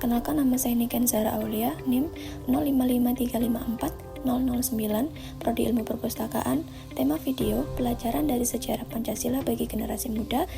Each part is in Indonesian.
Perkenalkan, nama saya Niken Zahra Aulia, NIM 0553540009, Prodi Ilmu Perpustakaan. Tema video, pelajaran dari sejarah Pancasila bagi generasi muda,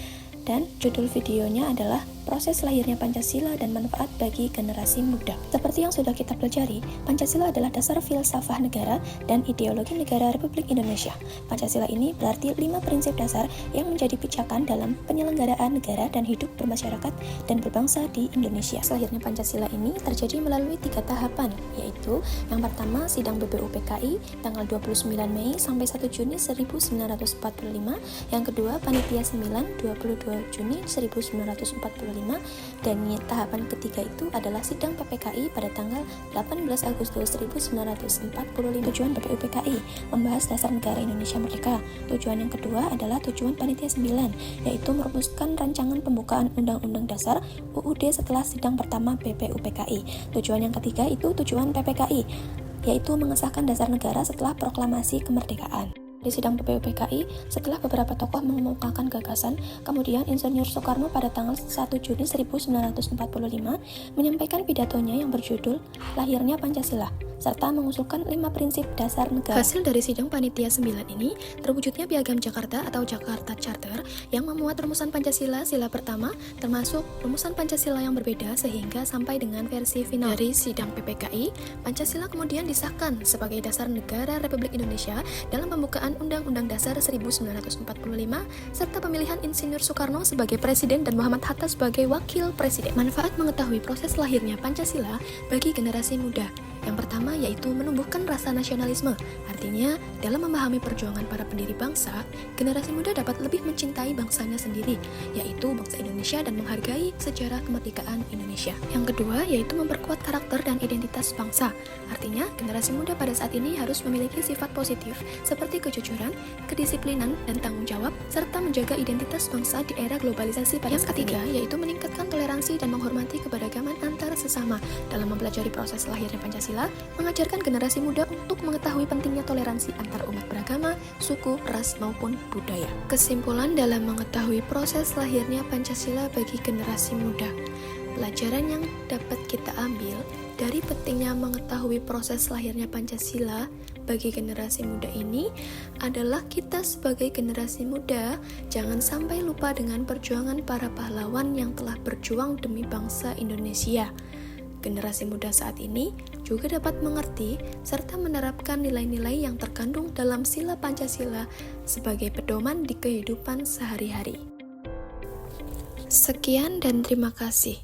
dan judul videonya adalah proses lahirnya Pancasila dan manfaat bagi generasi muda. Seperti yang sudah kita pelajari, Pancasila adalah dasar filsafah negara dan ideologi negara Republik Indonesia. Pancasila ini berarti 5 prinsip dasar yang menjadi pijakan dalam penyelenggaraan negara dan hidup bermasyarakat dan berbangsa di Indonesia. Lahirnya Pancasila ini terjadi melalui 3 tahapan, yaitu yang pertama sidang BPUPKI tanggal 29 Mei sampai 1 Juni 1945, yang kedua panitia 9 22 Juni 1945, dan tahapan ketiga itu adalah sidang PPKI pada tanggal 18 Agustus 1945. Tujuan BPUPKI membahas dasar negara Indonesia merdeka. Tujuan yang kedua adalah tujuan panitia 9, yaitu merumuskan rancangan pembukaan Undang-Undang Dasar UUD setelah sidang pertama BPUPKI. Tujuan yang ketiga itu tujuan PPKI, yaitu mengesahkan dasar negara setelah proklamasi kemerdekaan. Di sidang BPUPKI, setelah beberapa tokoh mengemukakan gagasan, kemudian Insinyur Soekarno pada tanggal 1 Juni 1945 menyampaikan pidatonya yang berjudul Lahirnya Pancasila, serta mengusulkan 5 prinsip dasar negara. Hasil dari sidang panitia 9 ini terwujudnya Piagam Jakarta atau Jakarta Charter yang memuat rumusan Pancasila sila pertama, termasuk rumusan Pancasila yang berbeda sehingga sampai dengan versi final. Dari sidang PPKI, Pancasila kemudian disahkan sebagai dasar negara Republik Indonesia dalam pembukaan Undang-Undang Dasar 1945 serta pemilihan Insinyur Soekarno sebagai presiden dan Muhammad Hatta sebagai wakil presiden. Manfaat mengetahui proses lahirnya Pancasila bagi generasi muda. Yang pertama yaitu menumbuhkan rasa nasionalisme. Artinya, dalam memahami perjuangan para pendiri bangsa, generasi muda dapat lebih mencintai bangsanya sendiri, yaitu bangsa Indonesia, dan menghargai sejarah kemerdekaan Indonesia. Yang kedua yaitu memperkuat karakter dan identitas bangsa. Artinya, generasi muda pada saat ini harus memiliki sifat positif seperti kejujuran, kedisiplinan, dan tanggung jawab, serta menjaga identitas bangsa di era globalisasi pada saat ini. Yang ketiga yaitu meningkatkan toleransi dan menghormati keberagaman antar sesama. Dalam mempelajari proses lahirnya Pancasila, mengajarkan generasi muda untuk mengetahui pentingnya toleransi antar umat beragama, suku, ras, maupun budaya. Kesimpulan dalam mengetahui proses lahirnya Pancasila bagi generasi muda. Pelajaran yang dapat kita ambil dari pentingnya mengetahui proses lahirnya Pancasila bagi generasi muda ini adalah kita sebagai generasi muda jangan sampai lupa dengan perjuangan para pahlawan yang telah berjuang demi bangsa Indonesia. Generasi muda saat ini juga dapat mengerti serta menerapkan nilai-nilai yang terkandung dalam sila Pancasila sebagai pedoman di kehidupan sehari-hari. Sekian dan terima kasih.